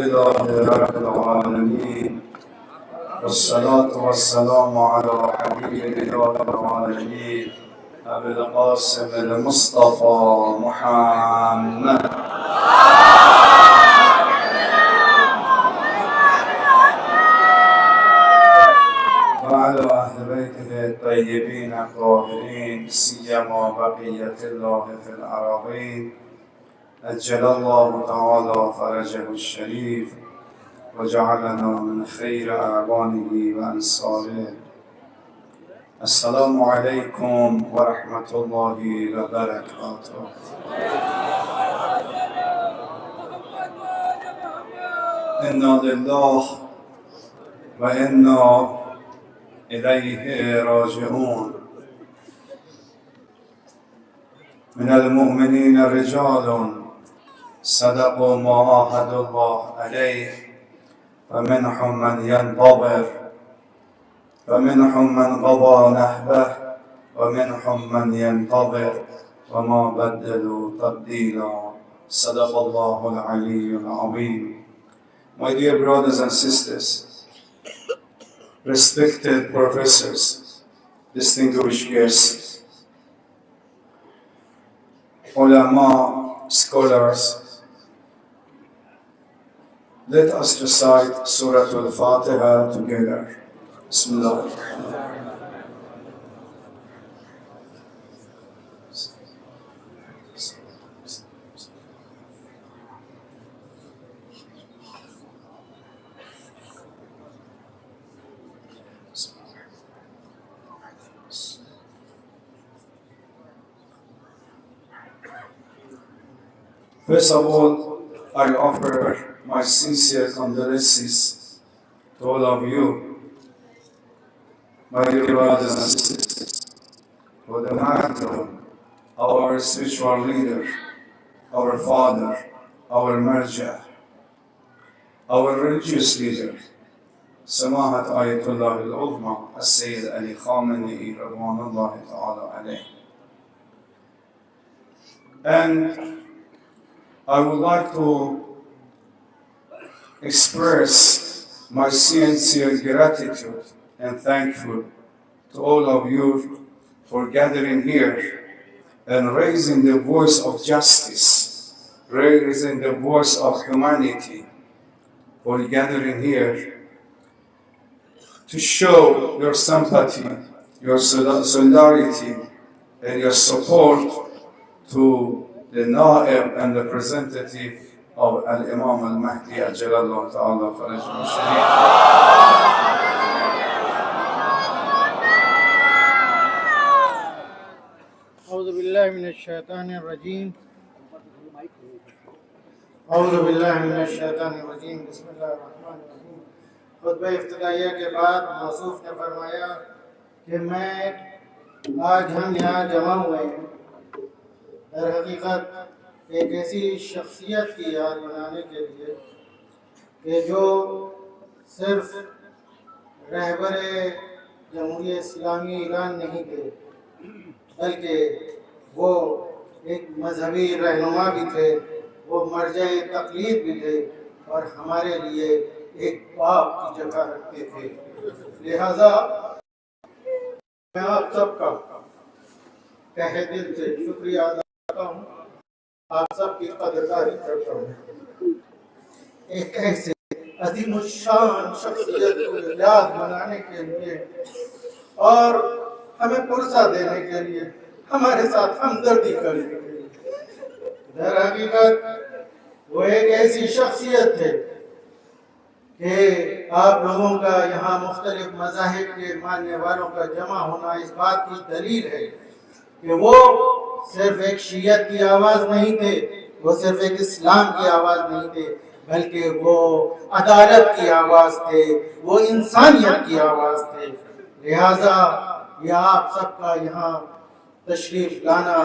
لله رب العالمين، والصلاة والسلام على حبيب الله العالمين أبي القاسم المصطفى محمد وعلى أهل بيته الطيبين الطاهرين، سيما بقية الله في الأراضين، أجل الله تعالى فرجه الشريف وجعلنا من خير أعوانه وأنصاره. السلام عليكم ورحمة الله وبركاته. إنا لله وإنا إليه راجعون. من المؤمنين رجال صدقوا ما عاهدوا الله عليه، فمنهم من ينتظر ومنهم من قضى نحبه ومنهم من ينتظر وما بدلوا تبديلا. صدق الله العلي العظيم. My dear brothers and sisters, respected professors, distinguished guests, ulama, scholars, let us recite Surah Al-Fatiha together. Bismillah. First of all, I offer my sincere condolences to all of you, my dear brothers and sisters, for the matter, our spiritual leader, our father, our marja, our religious leader, Samahat Ayatollah al-Uzma, As-Sayyid Ali Khamenei, Radwanullah Ta'ala alayh. And I would like to express my sincere gratitude and thankful to all of you for gathering here and raising the voice of justice, raising the voice of humanity, for gathering here to show your sympathy, your solidarity, and your support to the Na'ib and the representative of Al-Imam Al-Mahdi Ajalallah Ta'ala Farajah Al-Sharif. أعوذ بالله من الشيطان الرجيم. أعوذ بالله من الشيطان الرجيم. بسم الله الرحمن الرحيم. खुतबा इफ्तिताहिया के बाद मौसूफ ने फरमाया कि आज हम यहाँ जमा हुए हैं दर हकीकत एक ऐसी शख्सियत की याद बनाने के लिए कि जो सिर्फ रहबर जमहूरियत इस्लामी ईरान नहीं थे, बल्कि वो एक मजहबी रहनुमा भी थे, वो मर्जा तकलीद भी थे और हमारे लिए एक बाप की जगह रखते थे। लिहाजा मैं आप सबका तहे दिल से शुक्रिया अदा करता हूँ, आप सबकी कदरदारी करता हूँ। एक ऐसे अज़ीमुश्शान शख्सियत को याद बनाने के लिए और हमें पुरसा देने के लिए, हमारे साथ हमदर्दी करने के लिए, दर हकीकत वो एक ऐसी शख्सियत थे कि आप लोगों का यहाँ मुख्तलिफ मज़ाहिब के मानने वालों का जमा होना इस बात की दलील है कि वो सिर्फ एक शियत की आवाज़ नहीं थे, वो सिर्फ एक इस्लाम की आवाज़ नहीं थे, बल्कि वो अदालत की आवाज़ थे, वो इंसानियत की आवाज़ थे। लिहाजा यह आप सबका यहाँ तशरीफ लाना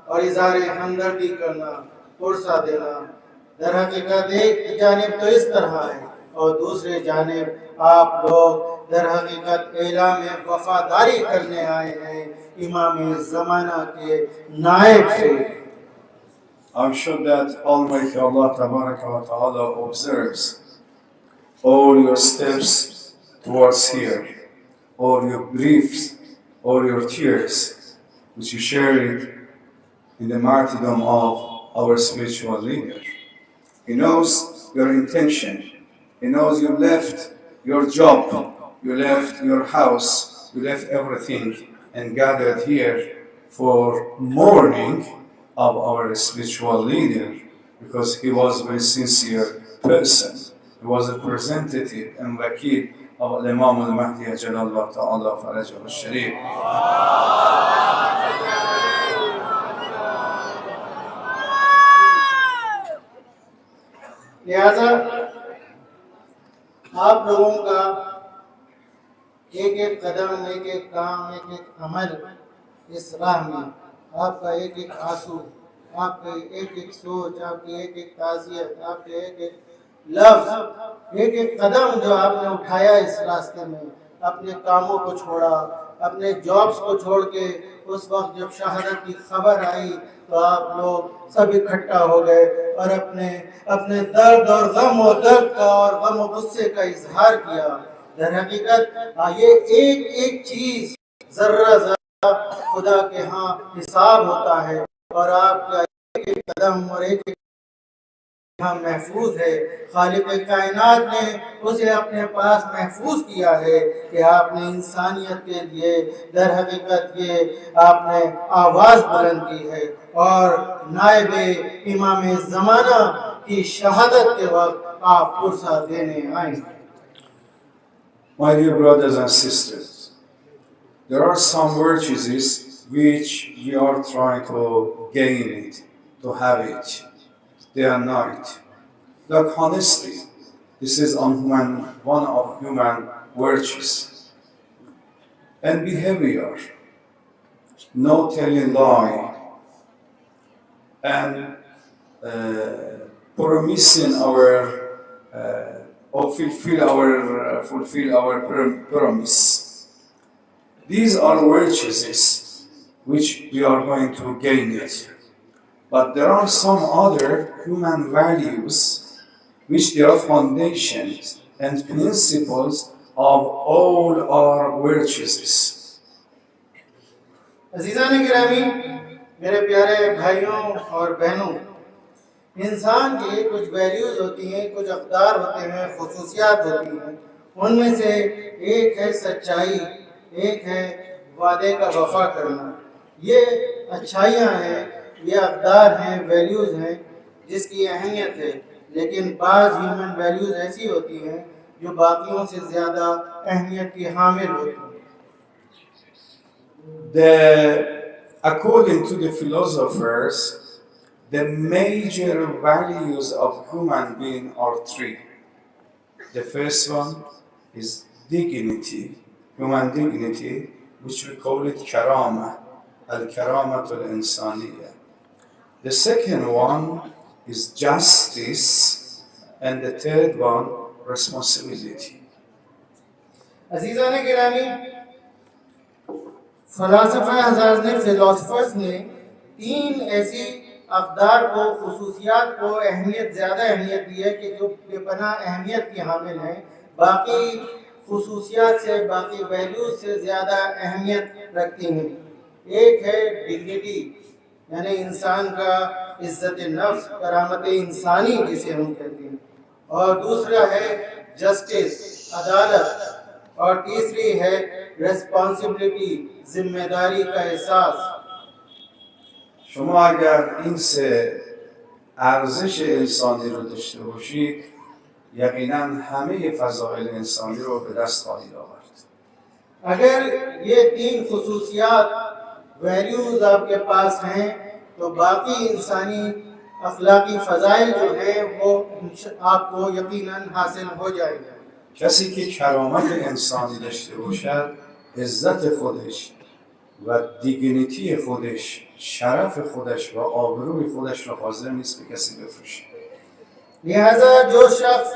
और इज़हार हमदर्दी करना, पुरसा देना, दर हकीकत एक जानिब तो इस तरह है और दूसरे जानिब आप लोग दर हकीकत एलाम वफादारी करने आए हैं इमाम ज़माना के नायब से। I'm sure that Almighty Allah Tabaraka wa Ta'ala observes all your steps towards here, all your griefs, all your tears, which you shared in the martyrdom of our spiritual leader. He knows your intention. He knows you left your job, you left your house, you left everything and gathered here for mourning of our spiritual leader because he was a very sincere person. He was a representative and wakil of Imam al-Mahdi Ajalallah Ta'ala Farajahu al-Sharif. लिहाजा आप लोगों का एक एक कदम, एक एक काम, एक एक अमल इस राह में, आपका एक एक आंसू, आपकी एक एक सोच, आपकी एक एक ताज़ियत, आपके एक एक लफ्ज़, एक एक कदम जो आपने उठाया इस रास्ते में, अपने कामों को छोड़ा, अपने जॉब्स को छोड़ के उस वक्त जब शहादत की खबर आई तो आप लोग सब इकट्ठा हो गए और अपने अपने दर्द और गम और दर्द का और गम और गुस्से का इजहार किया। दर हकीकत ये एक एक चीज जर्रा जर्रा खुदा के यहाँ हिसाब होता है और आपका एक एक कदम और एक एक यहाँ महफूज है। खालिक कायनात ने उसे अपने पास महफूज किया है कि आपने इंसानियत के लिए दर हकीकत ये आपने आवाज़ बुलंद की है और नायबे इमाम ज़माना की शहादत के वक्त आप पुरसा देने आए। My dear brothers and sisters, there are some virtues which we are trying to gain it, to have it, day and night. Like honesty, this is one of human virtues. And behavior, no telling lie, and promising our or fulfill our promise. These are virtues which we are going to gain it. But there are some other human values which they are foundations and principles of all our virtues. अज़ीज़ान गिरामी, मेरे प्यारे भाइयों और बहनों, इंसान की कुछ values होती हैं, कुछ अक़दार होते हैं, खुसूसियात होती हैं। उनमें से एक है सच्चाई, एक है वादे का वफा करना। ये अच्छाइयाँ हैं, ये अक़दार हैं, वैल्यूज़ हैं जिसकी अहमियत है। लेकिन बाज़ ह्यूमन वैल्यूज़ ऐसी होती हैं जो बाकियों से ज़्यादा अहमियत की हामिल होती हैं। According to the philosophers, the major values of human being are three. The first one is dignity, human dignity, which we call it karama, al-karamatul insaniyya. The second one is justice, and the third one, responsibility. अज़ीज़ान गिरामी, philosophers ने तीन ऐसी अक़दार को, खुसूसियात को ज़्यादा अहमियत दी है कि जो बेपनाह अहमियत की हामिल हैं, बाकी खुसूसियात से, बाकी वैल्यूज से ज़्यादा अहमियत रखती हैं। एक है डिग्निटी, यानी इंसान का इज़्ज़त नफ्स, करामत इंसानी जिसे हम कहते हैं, और दूसरा है जस्टिस, अदालत, और तीसरी है रेस्पॉन्सिबिलिटी, जिम्मेदारी का एहसास। شما اگر این سه ارزش انسانی رو داشته باشید یقینا همه فضائل انسانی رو به دست خواهید آورد. अगर ये तीन खुसूसियात वैल्यूज आपके पास हैं तो बाकी इंसानी अखलाकी फ़ज़ाइल जो हैं वो आपको यकीनन हासिल हो जाएगा। کسی که کرامت انسانی داشته باشد عزت خودش و دیگنیتی خودش، شرف خودش و آبروی خودش را حاضر نیست به کسی بفروشه. लिहाजा जो शख्स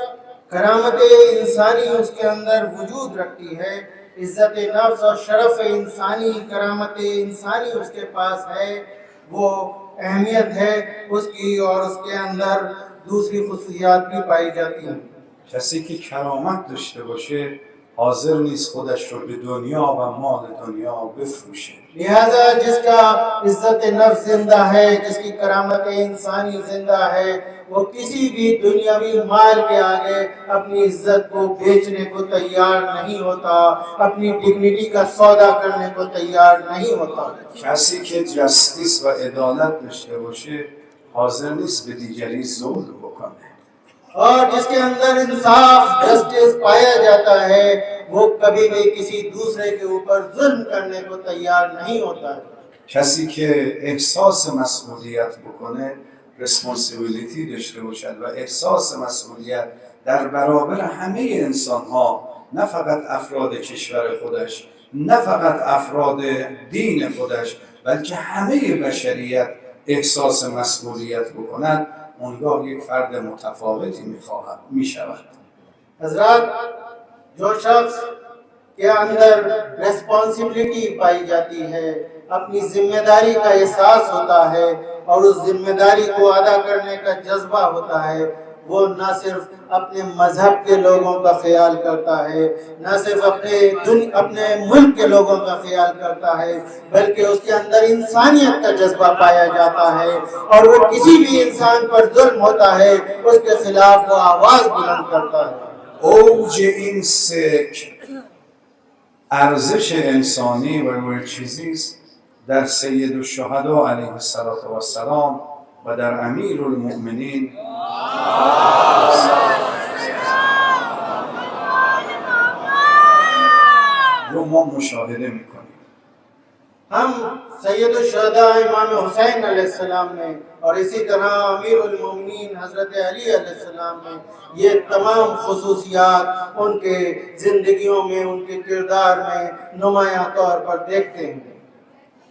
करामत इंसानी उसके अंदर वजूद रखती है, इज़्ज़त नफ्स और शरफ इंसानी, करामत इंसानी उसके पास है, वो अहमियत है उसकी और उसके अंदर दूसरी खुसूसियात भी पाई जाती हैं। کسی که کرامت داشته باشه حاضر نیست خودش رو به دنیا و مال دنیا بفروشه. लिहाजा जिसका इज्जत नफ्स जिंदा है, जिसकी करामत इंसानी जिंदा है, वो किसी भी दुनियावी माल के आगे अपनी इज्जत को बेचने को तैयार नहीं होता, अपनी डिग्निटी का सौदा करने को तैयार नहीं होता. کسی که جستیس و عدالت داشته باشه حاضر نیست به دیگری ظلم بکنه. और जिसके अंदर इंसाफ जस्टिस पाया जाता है, वो कभी भी किसी दूसरे के ऊपर जुल्म करने को तैयार नहीं होता है. کسی که احساس مسئولیت بکنه، ریسپانسیبیلیتی داشته باشد و احساس مسئولیت در برابر همه انسان ها، نه فقط افراد کشور خودش، نه فقط افراد دین خودش، بلکه همه بشریت احساس مسئولیت بکند، اونگاه یک فرد متفاوتی می شود. हजरात, जो शख्स के अंदर रिस्पॉन्सिबिलिटी पाई जाती है, अपनी जिम्मेदारी का एहसास होता है और उस जिम्मेदारी को अदा करने का जज्बा होता है, वो न सिर्फ अपने मजहब के लोगों का ख्याल करता है, न सिर्फ अपने मुल्क के लोगों का ख्याल करता है, बल्कि उसके अंदर इंसानियत का जज्बा पाया जाता है और वो किसी भी इंसान पर जुल्म होता है उसके खिलाफ वो आवाज बुलंद करता है. اوج این سکر ارزش انسانی و چیزی است در سید الشهدا علیه السلام و در امیر المؤمنین رو ما مشاهده میکنیم. हम सैयद शुहदा इमाम हुसैन अलैहिस्सलाम में और इसी तरह अमीर उल मोमिनीन हजरत अली अलैहिस्सलाम में ये तमाम खुसूसियात उनके जिंदगियों में, उनके किरदार में नुमायां तौर पर देखते हैं.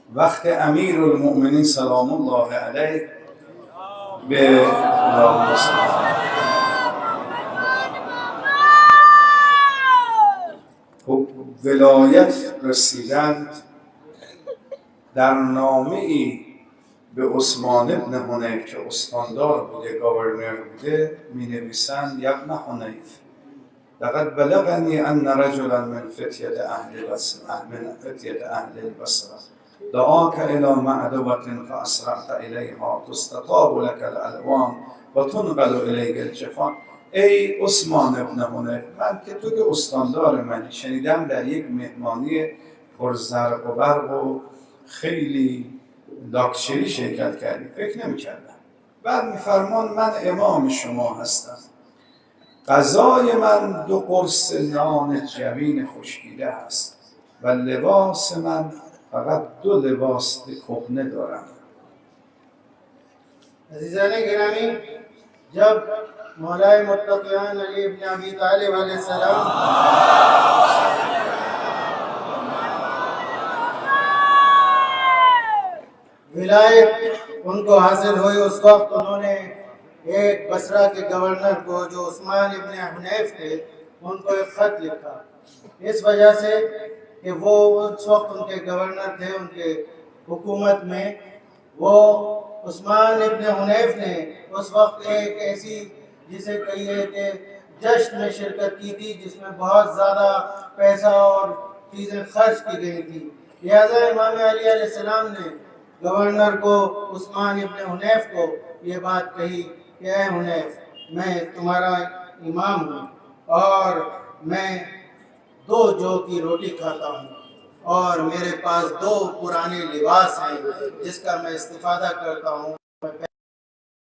وقت امیر المؤمنین سلام الله علیه به ولایت رسیدند، در نامه ای به عثمان ابن حنیف که استاندار بوده، گاورنر بوده، می نویسند: ابن حنیف، لقد بلغنی ان رجلا من فتیة اهل البصره دعاك الى معدوة فاسرعت الیها تستطاب لك الالوان و تنقل الیک الجفان. ای عثمان ابن حنیف، من که تو که استاندار منی، شنیدم در یک مهمانی پرزرق و برق و خیلی لاکچری شرکت کردی، فکر نمی‌کردم. بعد می‌فرمان من امام شما هستم، غذای من 2 قرص نان جوین خشکیده است و لباس من فقط 2 لباس کهنه دارم. अज़ीज़ान गिरामी, जब मौलाए मुत्तक़ियान अली इब्न अबी तालिब अलैहिस्सलाम विलायत उनको हासिल हुई, उस वक्त उन्होंने एक बसरा के गवर्नर को, जो उस्मान इब्न हुनैफ थे, उनको एक ख़त लिखा, इस वजह से कि वो उस वक्त उनके गवर्नर थे, उनके हुकूमत में। वो उस्मान इब्न हुनैफ ने उस वक्त एक ऐसी, जिसे कहिए कि जश्न में शिरकत की थी, जिसमें बहुत ज़्यादा पैसा और चीज़ें खर्च की गई थी। लिहाजा इमाम अली अलैहिस्सलाम ने गवर्नर को, उस्मान इब्न हुनैफ को ये बात कही कि ऐ हुनैफ, मैं तुम्हारा इमाम हूँ और मैं 2 जौ की रोटी खाता हूँ और मेरे पास 2 पुराने लिबास हैं जिसका मैं इस्तिफादा करता हूँ.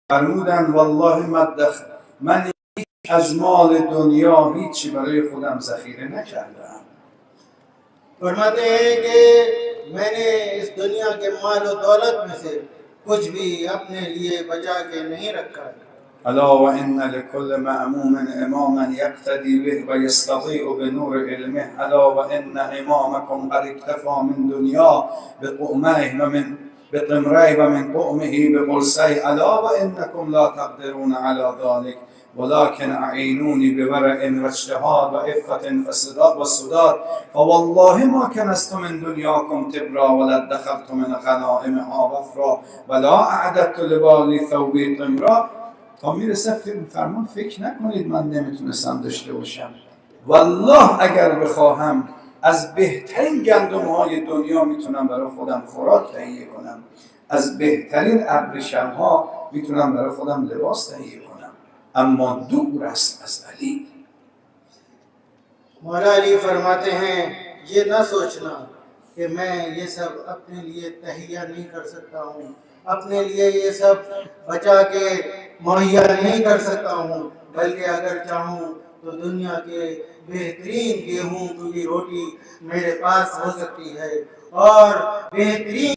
فرمودن والله من از مال دنیا هیچی برای خودم ذخیره نکردم. फरमाते हैं कि मैंने इस दुनिया के माल और दौलत में से कुछ भी अपने लिए बचा के नहीं रखा. الا و ان لكل مأموم اماما يقتدي به و يستضيء بنور علمه الا و ان امامكم قد اكتفى من دنیا بطعمه و من بطمره و من طعمه بقرصه الا و انكم لا تقدرون على ذلك ولكن اعینونی بورع و اجتهاد و عفة و سداد فوالله ما کنست من دنیاکم تبرا ولا ادخرت من غنائمها وفرا ولا اعددت لبالی ثوبی طمرا تا میرسه فرمون فکر نکنید من نمیتونستم داشته باشم. والله اگر بخواهم از بهترین گندم های دنیا میتونم برای خودم خوراک تهیه کنم، از بهترین ابریشم ها میتونم برای خودم لباس تهیه کنم، اما دور است از علی. मौला अली फरमाते हैं ये ना सोचना कि मैं ये सब अपने लिए तहिया नहीं कर सकता हूँ, अपने लिए ये सब बचा के मुहैया नहीं कर सकता हूँ, बल्कि अगर चाहूँ तो दुनिया के बेहतरीन गेहूं की रोटी मेरे पास हो सकती है और बेहतरीन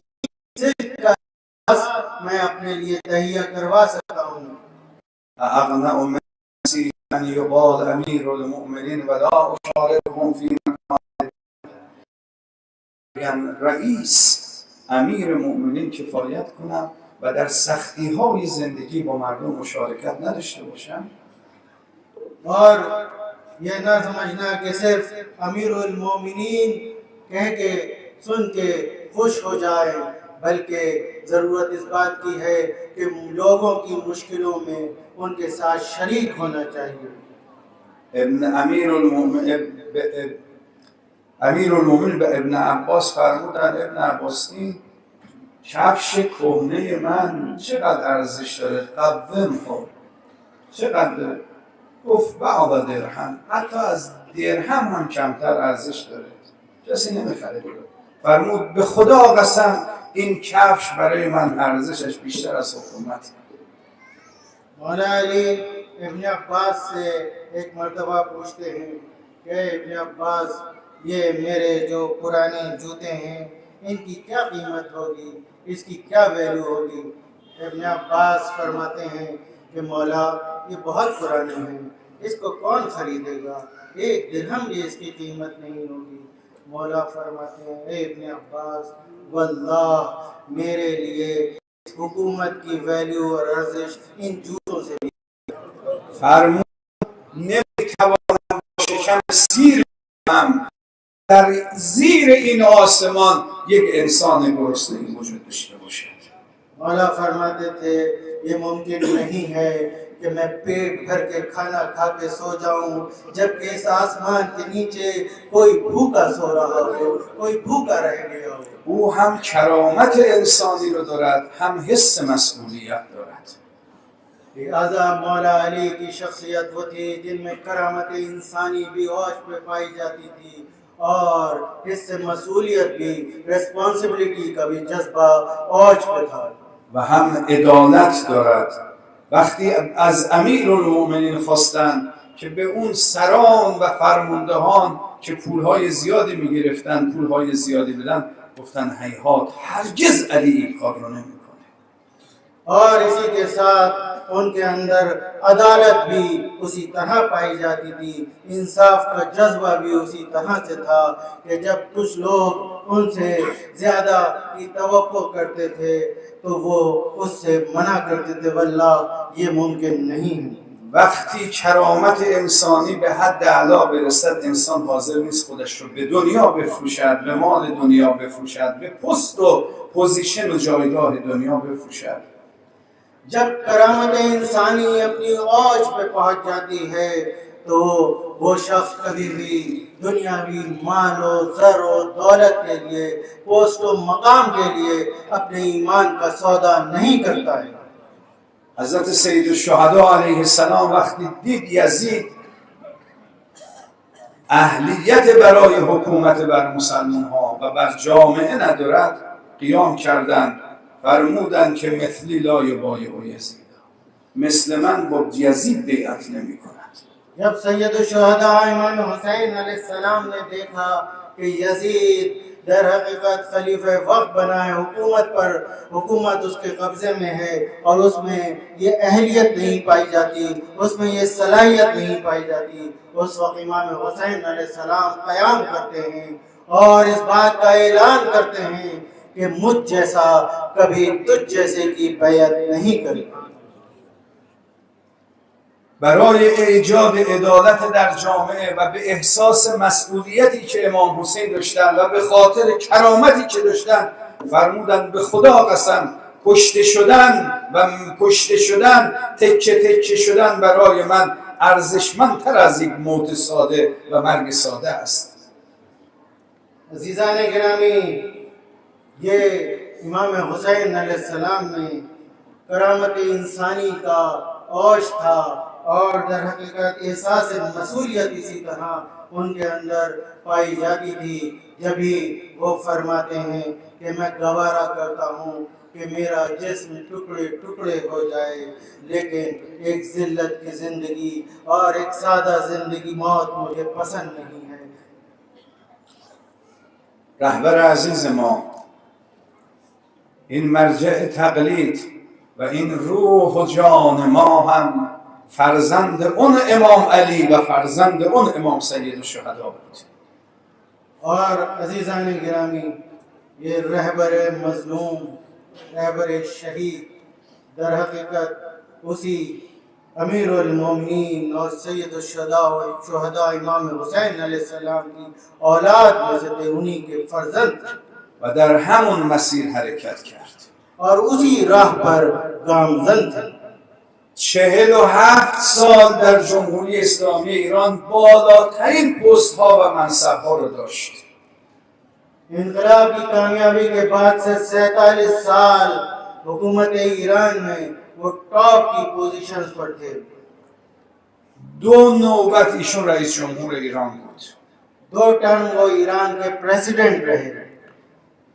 का मैं अपने लिए तहिया करवा सकता हूँ. أن يقال أمير المؤمنين ولا أشاركهم في مكان رئیس امیر مؤمنین کفایت کنم و در سختی های زندگی با مردم مشارکت نداشته باشم. और ये ना समझना कि सिर्फ अमीरुल मोमिनीन कह के सुन के खुश हो जाए, बल्कि ज़रूरत इस बात की है कि लोगों की मुश्किलों में उनके साथ शरीक होना चाहिए. امیر المومنین به ابن عباس فرمودن ابن عباس این کفش کهنه من چقدر ارزش داره؟ قوم خورد چقدر؟ گفت بعض درهم، حتی از درهم هم کمتر ارزش داره، کسی نمیخره. فرمود به خدا قسم این کفش برای من ارزشش بیشتر از حکومت. मौला अली इब्न अब्बास से एक मर्तबा पूछते हैं कि इब्न अब्बास ये मेरे जो पुराने जूते हैं इनकी क्या कीमत होगी, इसकी क्या वैल्यू होगी? इब्न अब्बास फरमाते हैं कि मौला ये बहुत पुराने हैं, इसको कौन खरीदेगा, एक दिरहम भी इसकी कीमत नहीं होगी. मौला फरमाते हैं ए इब्न अब्बास वल्लाह मेरे लिए हुकूमत की वैल्यू और अर्जिश इन जूतों से भी. فرمود نمیتوانم شکم سیر کنم در زیر این آسمان یک انسان گرسنه وجود داشته باشد. मौला फरमाते थे ये मुमकिन नहीं है कि मैं पेट भर के खाना खा के सो जाऊं जबकि इस आसमान के नीचे कोई भूखा सो रहा हो, कोई भूखा रह गया हो. او هم کرامت انسانی رو دارد، هم حس مسئولیت دارد. लिहाजा मौला अली की शख्सियत वो थी जिनमें करामत इंसानी भी औज पे पाई जाती थी और इससे मसूलियत भी, रिस्पॉन्सिबिलिटी का भी जज्बा औज पे था. و هم عدالت دارد. وقتی از امیرالمؤمنین خواستن که به اون سران و فرماندهان که پولهای زیادی میگرفتن پولهای زیادی بدن، گفتن هیهات هرگز علی این کار رو نمیکنه. और इसी के साथ उनके अंदर अदालत भी उसी तरह पाई जाती थी, इंसाफ का जज्बा भी उसी तरह से था कि जब कुछ लोग उनसे ज़्यादा की तवक्को करते थे तो वो उससे मना करते थे, वल्लाह ये मुमकिन नहीं है. وقتی کرامت انسانی به حد اعلا برسد انسان حاضر نیست خودش رو به دنیا بفروشد، به مال دنیا بفروشد، به پست و پوزیشن و جایگاه دنیا بفروشد. जब करामत इंसानी अपनी औज पे पहुंच जाती है तो वो शख्स कभी भी दुनियावी माल और ज़र और दौलत के लिए, पोस्ट और मकाम के लिए अपने ईमान का सौदा नहीं करता है. حضرت سید الشهدا علیه السلام وقتی دید یزید اهلیت برای حکومت بر مسلمان ها و بر جامعه ندارد قیام کردند، فرمودند که مثلی لا یبایع یزید، مثل من با یزید بیعت نمی کند. जब सैयद शुहदा इमाम हुसैन अलैहिस्सलाम ने देखा कि यजीद दर हकीकत खलीफे वक्त बना है, हुकूमत उसके कब्जे में है और उसमें ये अहलियत नहीं पाई जाती, उसमें ये सलाहियत नहीं पाई जाती, उस वक्त इमाम हुसैन अलैहिस्सलाम क़याम करते हैं और इस बात का ऐलान करते हैं कि मुझ जैसा कभी तुझ जैसे की बैअत नहीं करेगा. برای ایجاد عدالت در جامعه و به احساس مسئولیتی که امام حسین داشتن و به خاطر کرامتی که داشتن فرمودند به خدا قسم کشته شدن تکه تکه شدن برای من ارزشمندتر از یک موت ساده و مرگ ساده است. अजीज़ान गिरामी, ये इमाम हुसैन अलैहिस्सलाम में करामत इंसानी का औश था और दर हकीकत एहसास मसूलियत इसी तरह उनके अंदर पाई जाती थी। जब भी वो फरमाते हैं कि मैं गवारा करता हूँ कि मेरा जिस्म टुकड़े टुकड़े हो जाए, लेकिन एक जिल्लत की ज़िंदगी और एक सादा ज़िंदगी मौत मुझे पसंद नहीं है। رهبر عزیز ما، این مرجع تقلید و این روح و جان ما هم فرزند اون امام علی و فرزند اون امام سید الشهدا بود. और अजीज़ान गिरामी, ये रहबर मजलूम, रहबर शहीद दर हकीकत उसी अमीरुल मोमिनीन और सैयदुल शुहदा इमाम हुसैन अलैहिस्सलाम की औलाद में से थे, उन्हीं के फर्जंद و در همون مسیر حرکت کرد. और उसी राह पर गामजन थे। 47 سال در جمهوری اسلامی ایران بالاترین پست ها و منصب ها رو داشت. इनकलाब की कामयाबी के बाद से 47 साल हुकूमत ईरान में वो टॉप की पोजीशंस पर थे। 2 نوبت ایشون رئیس جمهور ایران بود. 2 टर्म वो ईरान के प्रेसिडेंट रहे।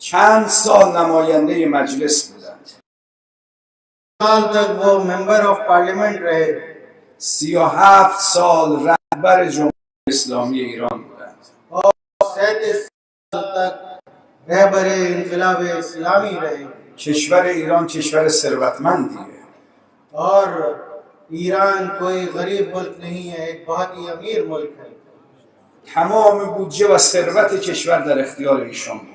چند سال نماینده مجلس بودند. साल तक वो मेंबर ऑफ पार्लियामेंट रहे। 37 سال رهبر جمهوری اسلامی ایران بودند. और 37 साल तक रहबर इनकलाब इस्लामी रहे। کشور ایران کشور ثروتمندیه. और ईरान कोई गरीब मुल्क नहीं है, एक बहुत ही अमीर मुल्क है। تمام بودجه و ثروت کشور در اختیار ایشان بود.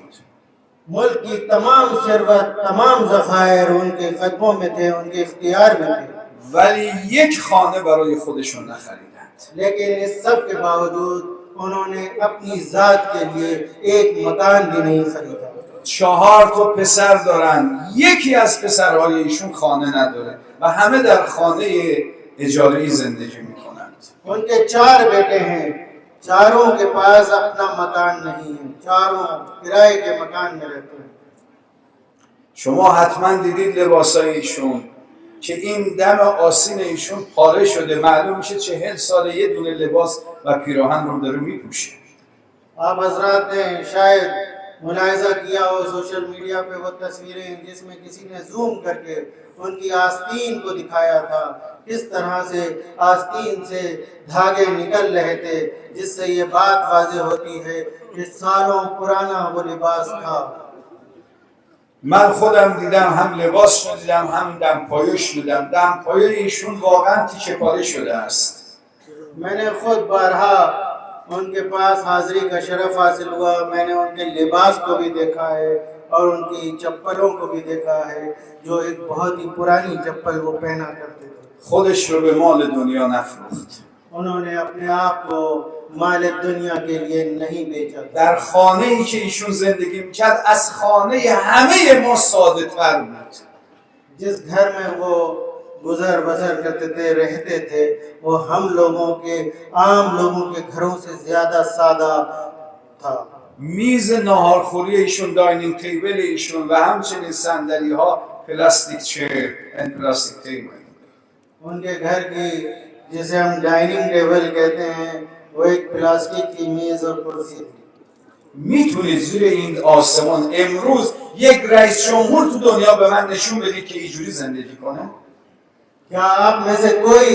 मुल्क की तमाम सरवत, तमाम ज़खायर उनके कदमों में थे, उनके इख्तियार में थे। ولی یک خانه برای خودشون نخریدند. लेकिन इस सब के बावजूद उन्होंने अपनी ज़ात के लिए एक मकान भी नहीं खरीदा। 4 تا پسر دارن، یکی از پسرهای ایشون خانه نداره و همه در خانه اجاره‌ای زندگی میکنند. उनके 4 बेटे हैं, चारों के पास अपना मकान नहीं है, चारों किराए के मकान में रहते हैं। شما حتما دیدید لباسای ایشون که این دم آستین ایشون پاره شده، معلوم میشه 40 ساله یه دونه لباس و پیراهن رو داره میپوشه. आप हजरात ने शायद मुलाहिजा किया हो सोशल मीडिया पे वो तस्वीरें जिसमें किसी ने जूम करके उनकी आस्तीन को दिखाया था, किस तरह से आस्तीन से धागे निकल रहे थे, जिससे ये बात वाज़ेह होती है कि सालों पुराना वो लिबास था। من خودم دیدم، هم لباس رو دیدم هم دمپایش دیدم. دمپایه ایشون واقعا تیکه پاره شده است. मैंने खुद बारहा उनके पास हाजिरी का शरफ हासिल हुआ, मैंने उनके लिबास को भी देखा है और उनकी चप्पलों को भी देखा है, जो एक बहुत ही पुरानी चप्पल वो पहना करते थे। خودش رو به مال دنیا نفروخت. उन्होंने अपने आप को माल दुनिया के लिए नहीं बेचा। در خانه ای که ایشون زندگی میکرد از خانه همه ما ساده تر بود. जिस घर में वो गुजर बसर करते थे, रहते थे, वो हम लोगों के, आम लोगों के घरों से ज्यादा सादा था। میز ناهارخوری ایشون، داینینگ تیبل ایشون و همچنین صندلی ها پلاستیک چیر و پلاستیک تیبل. उनके घर की जिसे हम डाइनिंग टेबल कहते हैं, वो एक प्लास्टिक की मेज और कुर्सी थी। میتونید زیر این آسمان امروز یک رئیس جمهور تو دنیا به من نشون بدید که اینجوری زندگی کنه؟ क्या आप में से कोई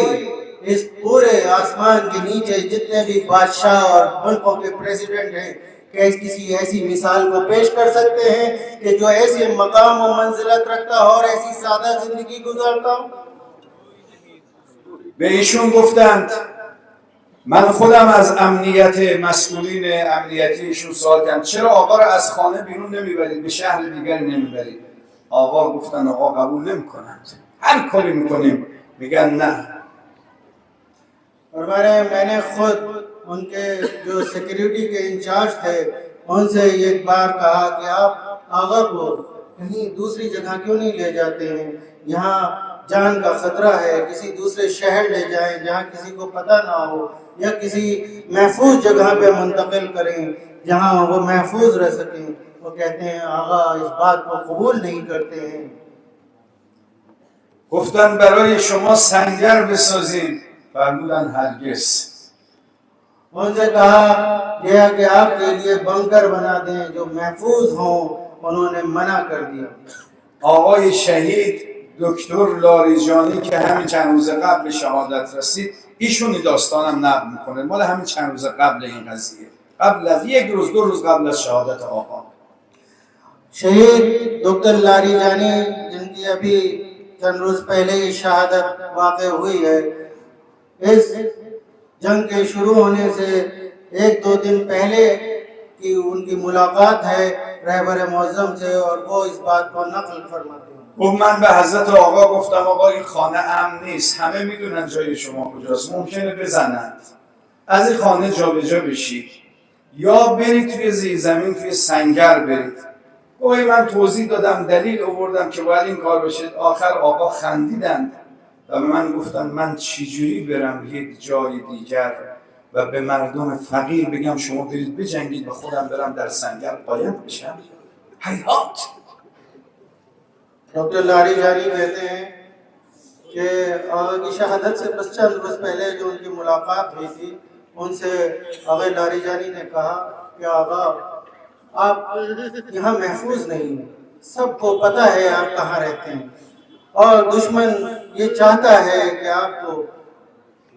इस पूरे आसमान के नीचे जितने भी बादशाह और मुल्कों के प्रेसिडेंट हैं, क्या किसी ऐसी मिसाल को पेश कर सकते हैं कि जो ऐसे मकाम और मंजिलत रखता हो और ऐसी सादा जिंदगी गुजारता हो? به ایشون گفتند، من خودم از امنیت مسئولین امنیتی ایشون سوال کردم چرا آقا رو از خانه بیرون نمیبرید، به شهر دیگری نمیبرید؟ آقا گفتن آقا قبول نمیکنند، هر کاری میکنیم میگن نه. और मैंने खुद उनके जो सिक्योरिटी के इंचार्ज थे उनसे एक बार कहा कि आप आगा को कहीं दूसरी जगह क्यों नहीं ले जाते हैं? यहाँ जान का खतरा है, किसी दूसरे शहर ले जाएं जहाँ किसी को पता ना हो, या किसी महफूज जगह पे मुंतकिल करें जहाँ वो महफूज रह सकें। वो कहते हैं आगा इस बात को कबूल नहीं करते हैं। گفتن برای شما سنگر بسازیم، فرمودن هرگز. उनसे कहा गया कि आपके लिए बंकर बना दें जो महफूज हों, उन्होंने मना कर दिया। آقای شهید دکتر لاریجانی که همین چند روز قبل شهادت رسید، ایشون داستانم نقل میکنه، مال همین چند روز قبل این قضیه، قبل از یک روز دو روز قبل از شهادت آقا. शहीद डॉक्टर लारीजानी जिनकी अभी चंद रोज पहले ही शहादत वाक़ हुई है, इस जंग के शुरू होने से एक दो दिन पहले की उनकी मुलाकात है रहबर मुअज़्ज़म से, और वो इस बात को नक़ल फरमाते हैं। گفت من به حضرت آقا گفتم آقا این خانه امن نیست، همه میدونن جای شما کجاست، ممکنه بزنند، از این خانه جابجا بشید یا برید توی زیرزمین توی سنگر برید. گویی من توضیح دادم، دلیل آوردم که باید این کار بشه. آخر آقا خندیدند و به من گفتن من چجوری برم یک جای دیگر و به مردم فقیر بگم شما برید بجنگید و خودم برم در سنگر قایم بشم؟ حیات. डॉक्टर लारीजानी कहते हैं कि आगा की शहादत से बस चंद रोज पहले जो उनकी मुलाकात हुई थी, उनसे आगा लारीजानी ने कहा कि आगा आप यहाँ महफूज नहीं हैं, सबको पता है आप कहाँ रहते हैं, और दुश्मन ये चाहता है कि आपको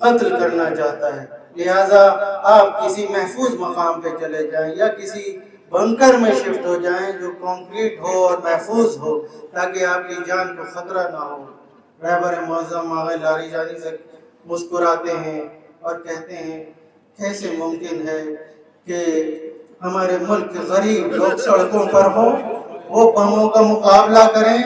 कत्ल करना चाहता है, लिहाजा आप किसी महफूज मकाम पे चले जाएं या किसी बंकर में शिफ्ट हो जाएं जो कंक्रीट हो और महफूज हो, ताकि आपकी जान को खतरा ना हो। रहबर मुअज़्ज़म आगा लारीजानी से मुस्कुराते हैं और कहते हैं कैसे मुमकिन है कि हमारे मुल्क के गरीब लोग सड़कों पर हो, वो बमों का मुकाबला करें,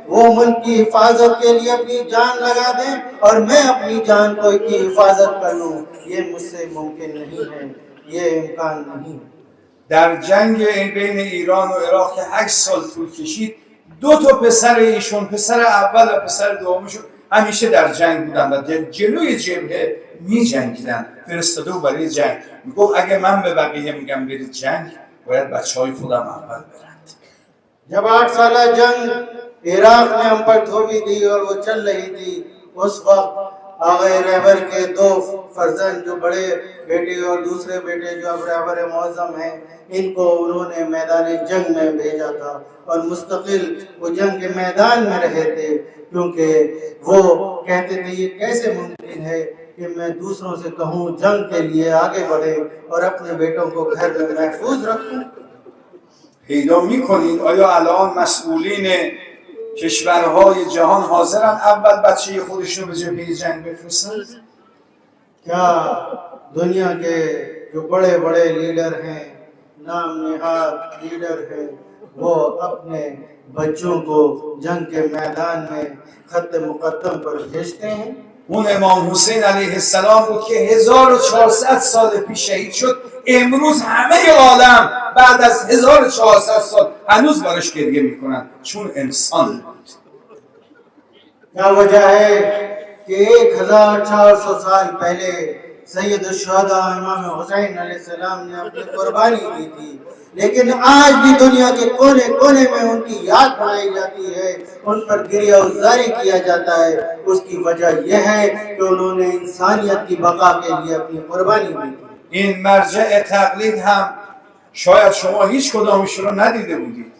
वो मुल्क की हिफाजत के लिए अपनी जान लगा दें और मैं अपनी जान को की हिफाजत कर लूँ। ये मुझसे मुमकिन नहीं है, ये इम्कान नहीं। در جنگ بین ایران و عراق که 8 سال طول کشید، 2 تا پسر ایشون، پسر اول و پسر دومشون همیشه در جنگ بودن و جلوی جبهه می جنگیدن. فرستاده بود برای جنگ، میگفت اگه من به بقیه میگم برید جنگ، باید بچهای خودم اول برند. जब 8 साल जंग इराक में हम पर थोपी थी और वो चल रही थी, उस वक्त आगे रहबर के 2 फर्जंद जो बड़े बेटे और दूसरे बेटे जो अब रहबर मुअज़्ज़म हैं, इनको उन्होंने मैदान जंग में भेजा था और मुस्तकिल वो जंग के मैदान में रहे थे, क्योंकि वो कहते थे ये कैसे मुमकिन है कि मैं दूसरों से कहूँ जंग के लिए आगे बढ़े और अपने बेटों को घर में महफूज रखूँ। پیدا میکنید آیا الان مسئولین کشورهای جهان حاضرن اول بچه خودشون به جبهه جنگ بفرستن؟ क्या दुनिया के जो बड़े बड़े लीडर हैं, नाम निहाद लीडर हैं, वो अपने बच्चों को जंग के मैदान में खत मुकद्दम पर भेजते हैं? اون امام حسین علیه السلام بود که 1400 سال پیش شهید شد. امروز همه عالم بعد از 1400 سال هنوز براش گریه میکنن، چون انسان بود. क्या वजह है कि 1400 साल पहले सैयद शुहदा इमाम हुसैन अलैहिस्सलाम ने अपनी कुर्बानी दी थी, लेकिन आज भी दुनिया के कोने कोने में उनकी याद बनाई जाती है, उन पर गिरिया उजारी किया जाता है। उसकी वजह यह है कि उन्होंने इंसानियत की बका के लिए अपनी कुर्बानी दी थी। این مرجع تقلید هم شاید شما هیچ کدامش رو ندیده بودید.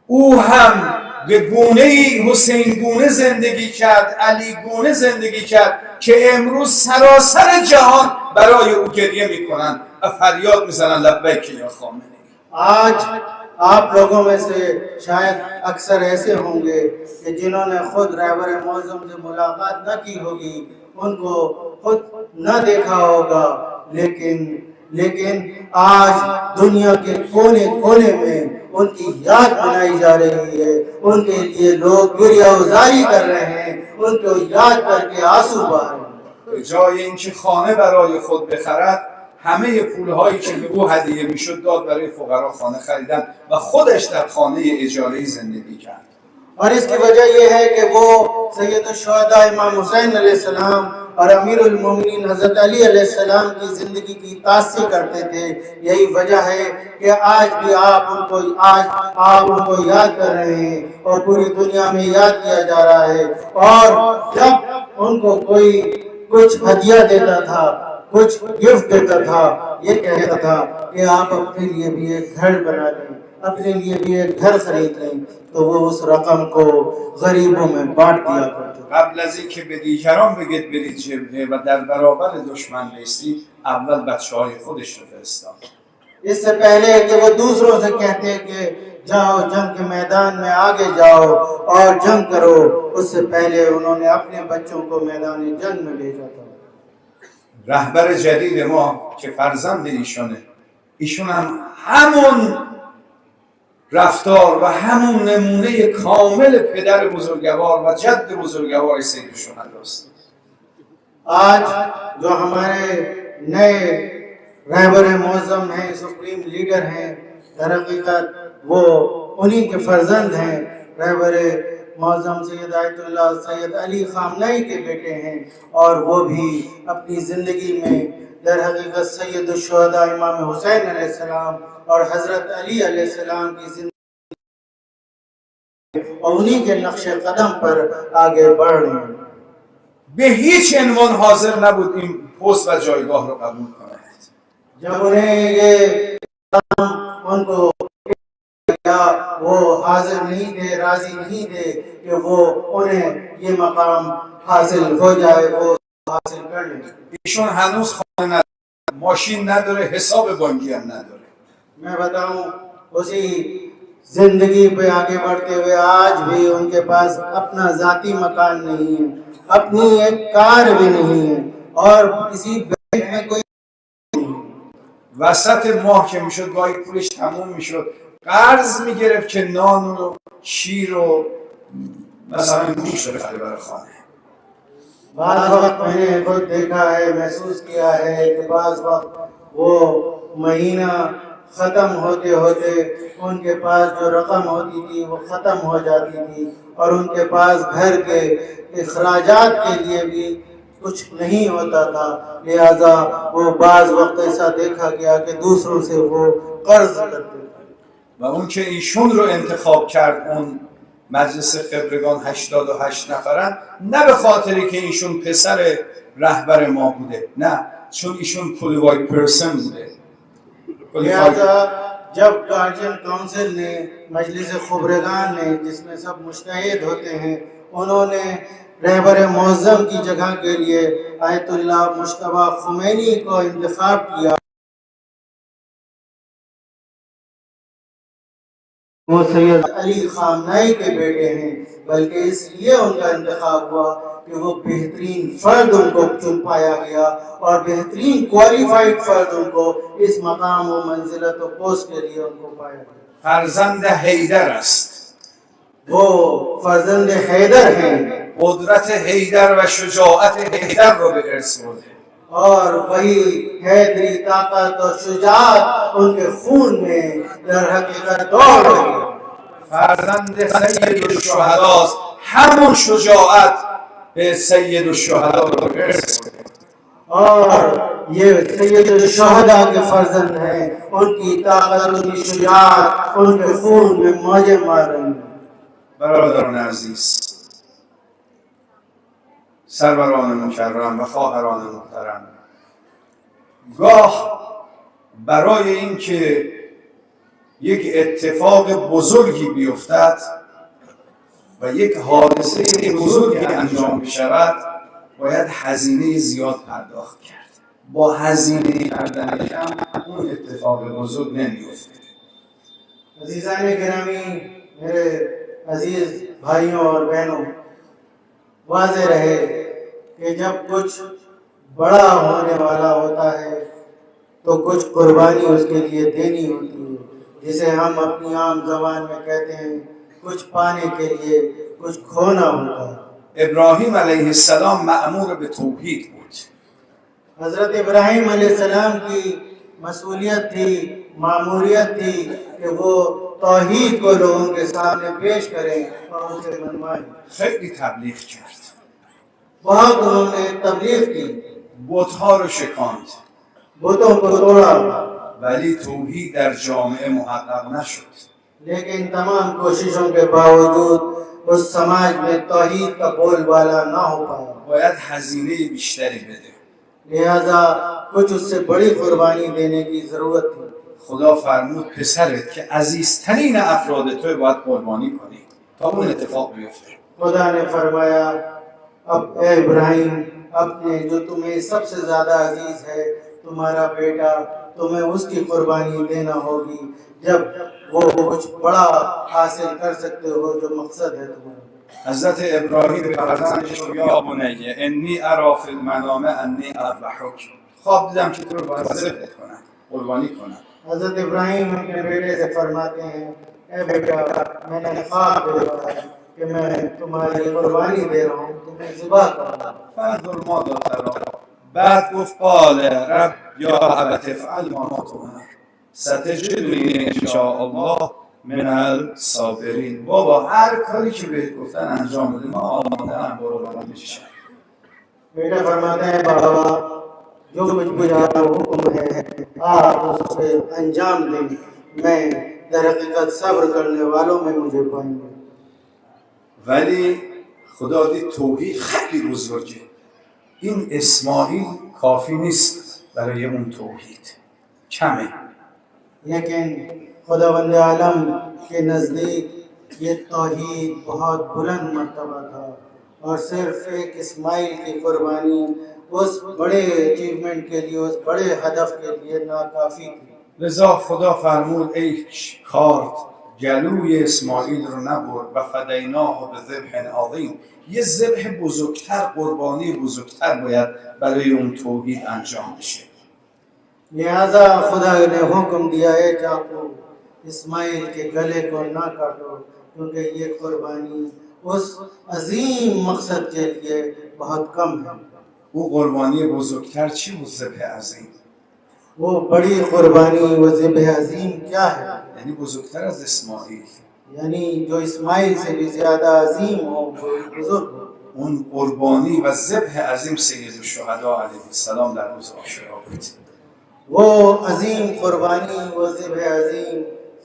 او هم به گونه‌ای حسین گونه زندگی کرد، علی گونه زندگی کرد که امروز سراسر جهان برای او گریه میکنن و فریاد میزنن لبیک یا خامنه‌ای. आज आप लोगों में से शायद अक्सर ऐसे होंगे कि जिन्होंने खुद रहबर मुअज़्ज़म से मुलाकात न की होगी, उनको खुद न देखा होगा, लेकिन आज दुनिया के कोने कोने में उनकी याद बनाई जा रही है, उनके लिए लोग गिरिया उजारी कर रहे हैं, उनको याद करके आंसू बहा रहे हैं। به جای اینکه خانه برای خود بخرد، همه پولهایی که به او هدیه میشد داد برای فقرا خانه خریدن و خودش در خانه اجاره‌ای زندگی کرد. और इसकी वजह यह है कि वो सैयद-उश-शुहदा इमाम हुसैन अलैहिस्सलाम और अमीरुल मोमिनीन हज़रत अली अलैहिस्सलाम की ज़िंदगी की तासीर करते थे। यही वजह है कि आज भी आप उनको याद कर रहे हैं और पूरी दुनिया में याद किया जा रहा है। और जब उनको कोई कुछ हदिया देता था, कुछ गिफ्ट देता था, ये कहता था कि आप अपने लिए भी एक घर बना लें, अपने लिए भी एक घर खरीद लें, तो वो उस रकम को गरीबों में बांट दिया करते। قبل از اینکه به دیگران بگید برید جبهه و در برابر دشمن بایستید، اول بچه‌های خودش رو فرستاد. इससे पहले कि वो दूसरों से कहते कि जाओ जंग के मैदान में आगे जाओ और जंग करो, उससे पहले उन्होंने अपने बच्चों को मैदान जंग में भेजा था। رهبر جدید ما که فرزند ایشون هم همون رفتار و همون نمونه کامل پدر بزرگوار و جد بزرگوار سید الشهدا است. आज जो हमारे नए रहबर मुअज़्ज़म हैं, सुप्रीम लीडर हैं, दर हकीकत वो उन्हीं के फर्जंद हैं। रहबर मुअज़्ज़म सैयद आयतुल्लाह सैयद अली ख़ामनई के बेटे हैं और वो भी अपनी ज़िंदगी में दर हकीकत सैयद-उश-शुहदा इमाम हुसैन अलैहिस्सलाम और हज़रत अली अलैहिस्सलाम की ज़िंदगी और उन्हीं के नक्श कदम पर आगे बढ़ रहे हैं। به هیچ عنوان حاضر نبود این پست و جایگاه رو قبول کند. जब उन्हें ये उनको वो हाजिर नहीं थे, राजी नहीं थे कि वो उन्हें ये मकाम हासिल हो जाए, वो हासिल कर लें। ایشون هنوز خانه نداره، ماشین نداره، حساب بانکی هم نداره. मैं बताऊं, उसी जिंदगी पे आगे बढ़ते हुए आज भी उनके पास अपना जाती मकान नहीं है, अपनी एक कार भी नहीं है और किसी बैंक में कोई وسط ماه که میشد گاهی پولش تموم میشد، قرض میگرفت که نان و شیر و مثلا گوشت رو بخره برای خانه. बाज़ वक्त मैंने खुद देखा है, महसूस किया है कि बाज़ वक्त वो महीना ख़त्म होते होते उनके पास जो रकम होती थी वो ख़त्म हो जाती थी और उनके पास घर के अखराजात के लिए भी कुछ नहीं होता था। लिहाजा वो बाज़ वक्त ऐसा देखा गया कि दूसरों से वो कर्ज करते थे। و اون که ایشون رو انتخاب کرد، اون مجلس خبرگان 88 نفرن، نه به خاطری که ایشون پسر رهبر ما بوده، نه، چون ایشون کوالیفاید پرسن بوده. लिहाजा जब गार्जियन काउंसिल ने, मजलिस खबरगान ने, जिसमें सब मुश्तहिद होते हैं, उन्होंने रहबर मुअज़्ज़म की जगह के लिए आयतुल्लाह मुश्तबा खुमैनी को इंतखाब किया। वो सैयद अली ख़ामनई के बेटे हैं, बल्कि इसलिए उनका इंतखाब हुआ कि वो बेहतरीन फर्द उनको चुन पाया गया और बेहतरीन क्वालिफाइड फर्द उनको इस मकाम व मंजिलत व पोस्ट के लिए उनको पाया गया। فرزند حیدر است. वो फर्जंद हैदर हैं قدرت حیدر و شجاعت حیدر رو به ارث برده. और वही हैदरी ताकत और शुजाअत उनके खून में दर हकीकत दौड़ रही है। فرزند سید الشهدا است. همون شجاعت به سید الشهدا رو به ارث برده. और ये सैयद शुहदा के फर्जंद हैं, उनकी ताकत, उनकी शुजाअत उनके खून में मौजे मार रही है। برادران عزیز، سروران مکرم و خواهران محترم، گاه برای اینکه یک اتفاق بزرگی بیفتد و یک حادثه بزرگی انجام بشود باید هزینه زیاد پرداخت کرد. با هزینه کردن کم اون اتفاق بزرگ نمیفته. अज़ीज़ान गिरामी, मेरे अजीज़ भाइयों और बहनों, वाज़े रहे कि जब कुछ बड़ा होने वाला होता है तो कुछ कुर्बानी उसके लिए देनी होती है, जिसे हम अपनी आम ज़बान में कहते हैं कुछ पाने के लिए कुछ खोना होता है। ابراهیم علیه السلام مأمور به توحید بود. हज़रत इब्राहीम अलैहिस्सलाम की मसूलियत थी, मामूरियत थी कि वो तौहीद को लोगों के सामने पेश करें और उसे मनवाएं। خیلی تبلیغ کرد، बहुत उन्होंने तबलीग की, بت‌ها رو شکاند، बुतों को तोड़ा, ولی توحید در جامعه محقق نشد. लेकिन तमाम कोशिशों के बावजूद उस समाज में तौहीद का बोलबाला ना हो पाया। باید هزینه بیشتری بده. लिहाजा कुछ उससे बड़ी कुर्बानी देने की जरूरत थी। خدا فرمود پسرت که عزیزترین افراد تو باید قربانی کنی تا اون اتفاق بیفته. खुदा ने फरमाया, अब ए इब्राहिम, अपने जो तुम्हें सबसे ज्यादा अजीज है तुम्हारा बेटा, तुम्हें उसकी कुर्बानी देना होगी जब वो कुछ बड़ा हासिल कर सकते हो जो मकसद है तुम्हारा। حضرت ابراهیم به فرزندش گفت یا بنیه انی اری فی المنام انی اذبحک، خواب دیدم که تو رو باید ذبح کنم، قربانی کنم. हजरत इब्राहिम अपने बेटे से फरमाते हैं, ए बेटा, मैंने ख्वाब देखा है कि मैं तुम्हारी कुर्बानी दे रहा हूँ, तुम्हें ज़िबा करूँगा। فانظر ماذا ترى. بعد گفت قال رب یا ابت افعل ما تؤمر ستجدنی ان شاء الله من الصابرین. بابا هر کاری که بهت گفتن انجام بده، ما آماده‌ام، برو میشه. बेटा फरमाते हैं, बाबा जो कुछ मुझे हुक्म है आप उसे अंजाम दें, मैं दर हकीकत सब्र करने वालों में मुझे पाएंगे। ولی خدا دید توحید خیلی بزرگه، این اسماعیل کافی نیست برای اون توحید، کمه. लेकिन खुदावंद आलम के नज़दीक ये तौहीद बहुत बुलंद मर्तबा था और सिर्फ एक इस्माइल की कुर्बानी उस बड़े अचीवमेंट के लिए, उस बड़े हदफ के लिए नाकाफी थी। لذا خدا فرمود ای کارد گلوی اسماعیل رو نبر و فدیناه به ذبح عظیم. یه ذبح بزرگتر، قربانی بزرگتر باید برای اون توحید انجام بشه. लिहाजा खुदा ने हुक्म दिया है, चाकू इस्माइल के गले को ना काटो, क्योंकि ये कुर्बानी उस अजीम मकसद के लिए बहुत कम है। او قربانی بزرگتر چی بود؟ ذبح عظیم. वो बड़ी कुर्बानी, वो ज़िब्ह अजीम क्या है? یعنی بزرگتر از اسماعیل. यानी जो इस्माइल से भी ज्यादा अजीम हो, वो बुजुर्ग हो। اون قربانی و ذبح عظیم سید الشهدا علیه السلام در روز عاشورا بود. वो अजीम कुर्बानी, वो ज़िब्ह अजीम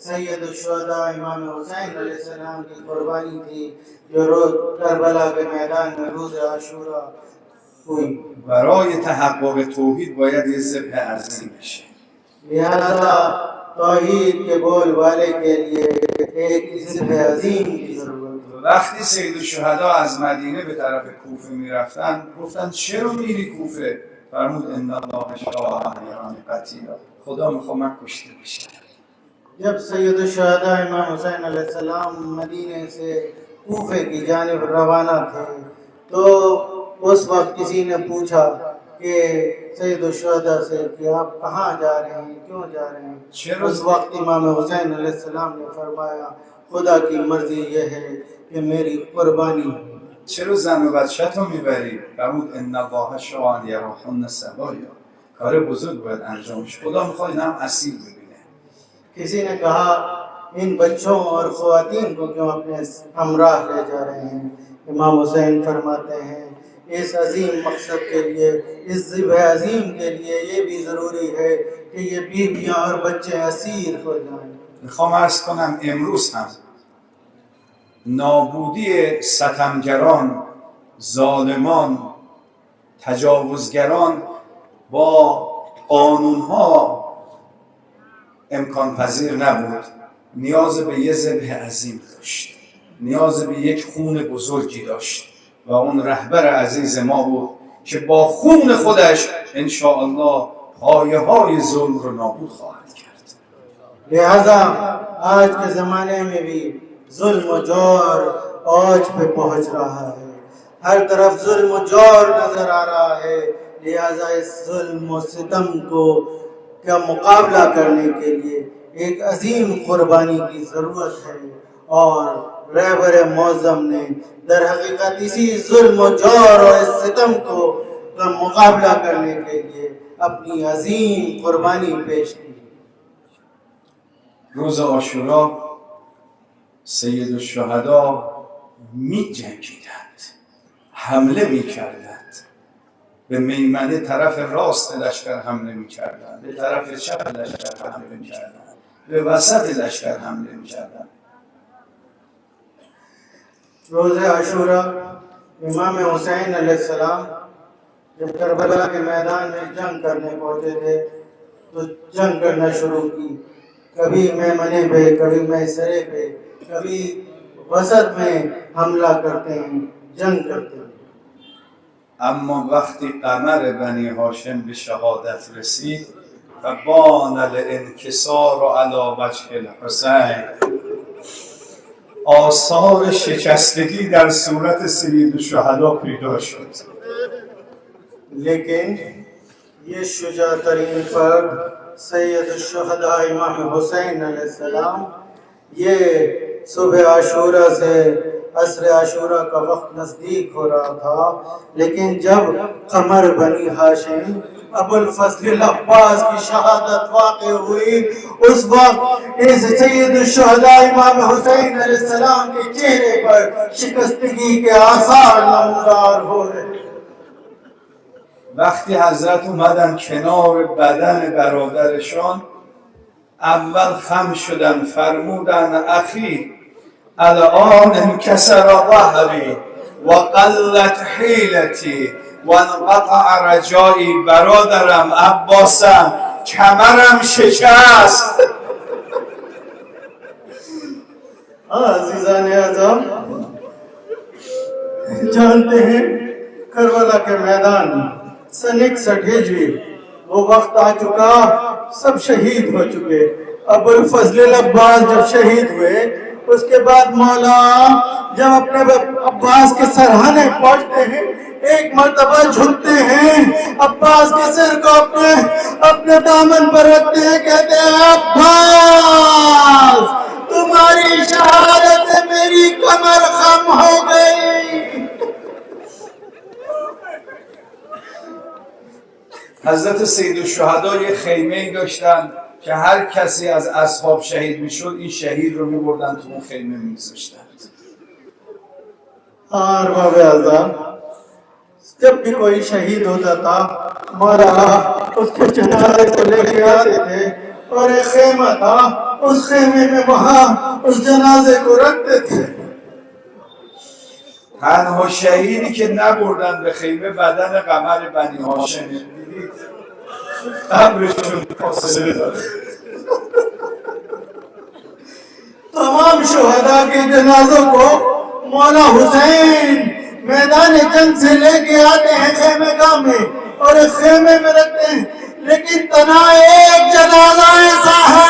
सैयदुश्शुहदा इमाम हुसैन अलैहिस्सलाम की कुर्बानी थी जो रोज करबला के मैदान में रोज आशूरा हुई। برای تحقق توحید باید یه ذبح عظیم بشه. लिहाजा तौहीद के बोलबाले के लिए एक ज़िब्ह अजीम की जरूरत है। وقتی سید الشهدا از مدینه به طرف کوفه میرفتن گفتن چرا میری کوفه؟ فرمود ان الله شاء ان قتیلا، خدا میخواد من کشته بشم. जब सैयदुश्शुहदा इमाम हुसैन अलैहिस्सलाम मदीने से कूफे की जानिब रवाना थे तो उस वक्त किसी ने पूछा कि सैयदुश्शुहदा से कि आप कहाँ जा रहे हैं, क्यों जा रहे हैं? उस वक्त इमाम हुसैन अलैहिस्सलाम ने फरमाया, खुदा की मर्जी यह है कि मेरी कुर्बानी। چرا زن و بچه‌تو میبری؟ فرمود ان الله شاء ان یراهن سبایا، کار بزرگ باید انجام شه، خدا میخواد اینا هم اسیر ببینه. किसी ने कहा, इन बच्चों और ख़वातीन को क्यों अपने हमराह ले जा रहे हैं? इमाम हुसैन फरमाते हैं, इस अजीम मकसद के लिए, इस ज़िब्ह अजीम के लिए ये भी ज़रूरी है कि ये बीवियाँ और बच्चे असीर हो जाएं। میخوام عرض کنم امروز هم نابودی ستمگران، ظالمان، تجاوزگران با قانونها امکان پذیر نبود. نیاز به یه ذبح عظیم داشت، نیاز به یک خون بزرگی داشت و اون رهبر عزیز ما بود که با خون خودش انشاءالله پایه های ظلم رو نابود خواهد کرد. लिहाजा आज के ज़माने में भी जुल्म और जौर औज पे पहुँच रहा है, हर तरफ जुल्म और जौर नज़र आ रहा है। लिहाजा इस जुल्म और सितम को का मुकाबला करने के लिए एक अजीम कुर्बानी की ज़रूरत है और रहबर मौज़म ने दर हकीकत इसी जुल्म और जौर और इस सितम को का मुकाबला करने के लिए अपनी अजीम कुर्बानी पेश की। روز عاشورا سید الشهدا می جنگیدند، حمله می کردند، به میمنه طرف راست لشکر حمله می کردند، به طرف چپ لشکر حمله می کردند، به وسط لشکر حمله می کردند. रोज़ आशूरा इमाम हुसैन अलैहिस्सलाम जब करबला के मैदान में जंग करने पहुंचे थे तो जंग करना शुरू की। कभी मैमने पे, कभी मैसरे पे, कभी वसत में हमला करते हैं, जंग करते हैं। اما وقتی قمر بنی هاشم به شهادت رسید و بان الانکسار علی وجه الحسین، آثار شکستگی در صورت سید الشهدا پیدا شد. लेकिन ये शुजा तरीन फर्द सैयद शुहदा इमाम हुसैन अलैहिस्सलाम ये सुबह आशूरा से असर आशूरा का वक्त नज़दीक हो रहा था, लेकिन जब कमर बनी हाशिम अबुल फजल अब्बास की शहादत वाक़ हुई, उस वक्त इस सैयद शुहदा इमाम हुसैन अलैहिस्सलाम के चेहरे पर शिकस्तगी के आसार नमूदार हो रहे। وقتی حضرت اومدن کنار بدن برادرشان، اول خم شدن، فرمودن اخی الان انکسر ظهری و قلت حیلتی و انقطع رجایی. برادرم عباسم کمرم شکست. अज़ीज़ान आज़म जानते हैं करबला के मैदान सन 61 हिजरी वो वक्त आ चुका, सब शहीद हो चुके। अबुल फजल अब्बास जब शहीद हुए उसके बाद मौला जब अपने अब्बास के सरहाने पहुंचते हैं, एक मर्तबा झुकते हैं, अब्बास के सिर को अपने दामन पर रखते हैं, कहते हैं अब्बास तुम्हारी शहादत से मेरी कमर खम हो गई। حضرت سید الشهدا یه خیمه داشتن که هر کسی از اصحاب شهید میشد این شهید رو میبردن تو اون خیمه میذاشتن. अरबाब आज़म जब भी कोई शहीद होता था मौला उसके जनाजे को लेके आते थे और एक खेमा था, उस खेमे में वहां उस जनाजे को रखते थे। تنها شهیدی که نبردن به خیمه بدن قمر بنی هاشم. دیدید قبرشون فاصله داره. तमाम शुहदा के जनाजों को मौला हुसैन मैदान जंग से लेके आते हैं खेमे गाह में और एक खेमे में रखते हैं, लेकिन तना एक जनाजा ऐसा है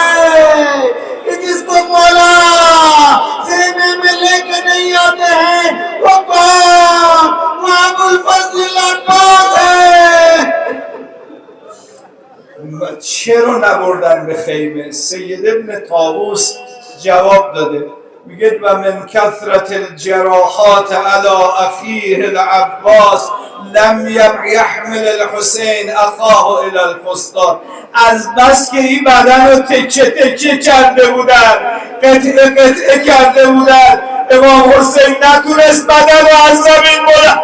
कि जिसको मौला खेमे में लेके नहीं आते हैं, वो कौन? वो अबुल फजल अब्बास है। چرا نبردن به خیمه؟ سید ابن طاووس جواب داده، میگه و من کثرت الجراحات علی اخیه العباس لم یحمل الحسین اخاه الی الفستان. از بس که این بدن رو تکه تکه کرده بودن، قطعه قطعه کرده بودن، امام حسین نتونست بدن رو از زمین بلند.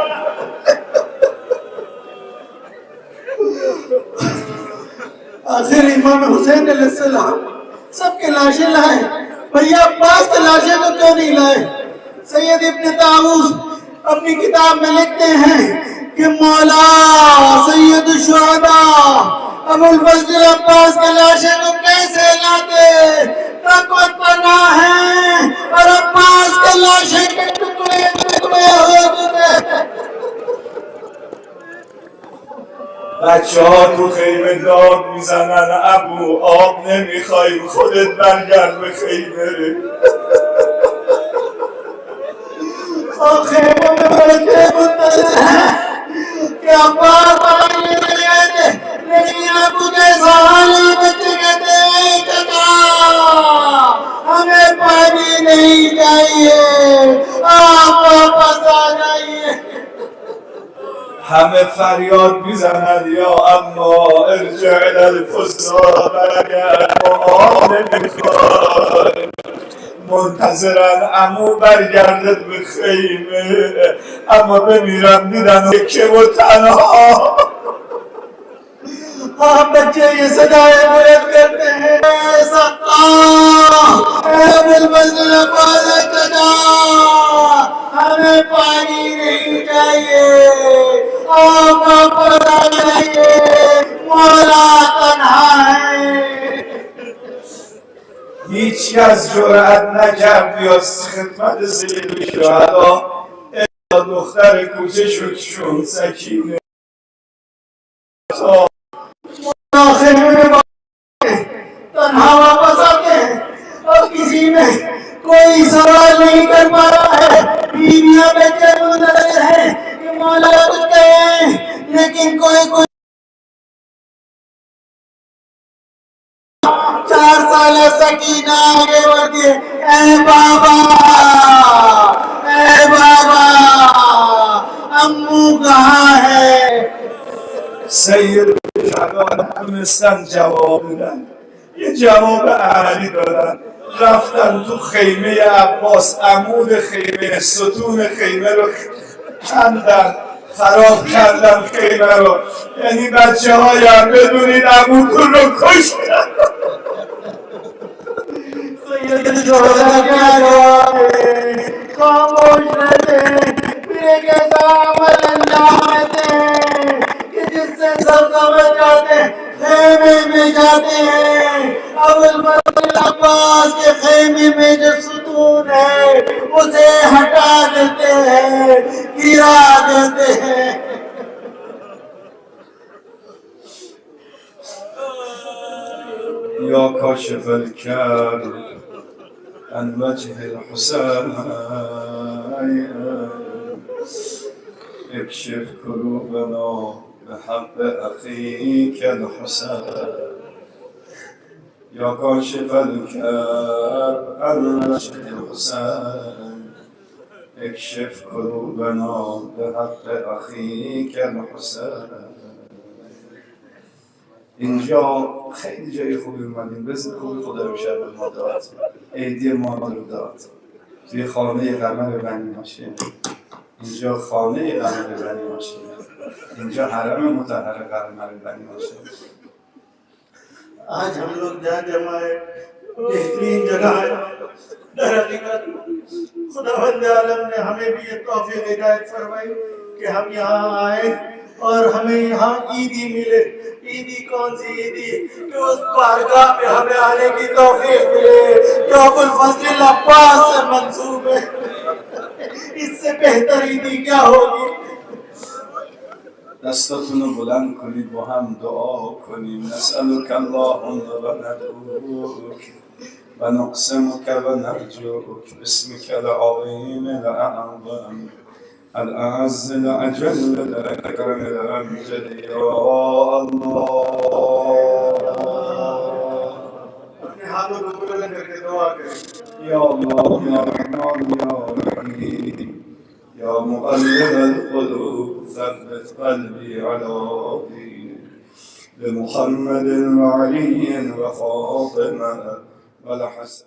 आखिर इमाम हुसैन अलैहिस्सलाम सबके लाशें लाए, भैया अब्बास के लाशें तो क्यों नहीं लाए? सैयद इब्न ताऊस अपनी किताब में लिखते हैं कि मौला सैयद शुहदा अबुल फजल अब्बास के लाशें तो कैसे लाते? ताकत बना है और अब्बास के लाशें के टुकड़े टुकड़े हो चुके। بچه ها تو خیمه داد میزنن ابو آب نمیخوایم، خودت برگرد به خیمه. خیمه में बच्चे मुंतज़िर हैं कि अब्बास पानी में गए थे, लेकिन अबू जैसा हाली बच्चे कहते हैं चचा हमें पानी नहीं चाहिए, आप वापस आ जाइए। همه فریاد میزنند یا اما ارجع الالفسا، برگرد معامله میخواد، منتظرن عمو برگردد به خیمه، اما بمیرم دیدن که و تنها. हम बच्चे ये सदाएं बुलंद करते हैं, हमें पानी नहीं चाहिए, मौला तन्हा है. هیچ کس جرأت نکرد بیاد خدمت سید شهدا الا دختر کوچکشون سکینه. आखिर में तन्हा वापस आते हैं और किसी में कोई सवाल नहीं कर पा रहा है. बीवियां बच्चे मुंतजर हैं कि मौला कुछ कहें, लेकिन कोई 4 साल सकीना आगे बढ़ती है. ए बाबा अम्मू कहाँ है. سید شهدا نتونستن جواب بدن، یه جواب عملی دادن، رفتن تو خیمه عباس، عمود خیمه، ستون خیمه رو کندن، خراب کردن خیمه رو. یعنی بچه هایم بدونید عمودتون رو کشتن. खामोश रहते हैं, मेरे कैसा अमल अंजाम देते हैं कि जिससे सब समझ जाते हैं, खेमे में जाते हैं. अबुल फजल अब्बास के खेमे में जो सुतून है उसे हटा देते हैं, गिरा देते हैं. یا کاشف الکرب عن وجه الحسین اکشف کروبنا بحق اخیک الحسین. یا کاشف الکرب عن وجه الحسین اکشف کروبنا بحق اخیک الحسین. اینجا خیلی جای خوبی اومدیم، رزق خوبی خدا امشب به ما داد، عیدی ما رو داد. توی خانه قمر بنی هاشم، اینجا خانه قمر بنی هاشم، اینجا حرم مطهر قمر بنی هاشم. आज हम लोग जहाँ जमा है बेहतरीन जगह है. दर हकीकत खुदावंद आलम ने हमें भी ये तौफीक हिदायत फरमाई कि हम यहाँ आए और हमें यहाँ ईदी मिले. ईदी कौन सी ईदी कि उस बारगाह पे हमें आने की तौफीक मिले जो अबुल फजल अब्बास से मंसूब है. इससे बेहतर ईदी क्या होगी. دستاتون رو بلند کنید با هم دعا کنیم. نسألک اللهم و ندعوک و نقسمک و نرجوک باسمک العظیم الأعظم الأعز الأجل الأكرم الأمجد یا الله. अपने हाथों को बुलंद करके दुआ करें. یا الله یا رحمان یا رحیم یا مقلب القلوب ثبت قلبي على دينك بمحمد وعلي وفاطمة والحسن.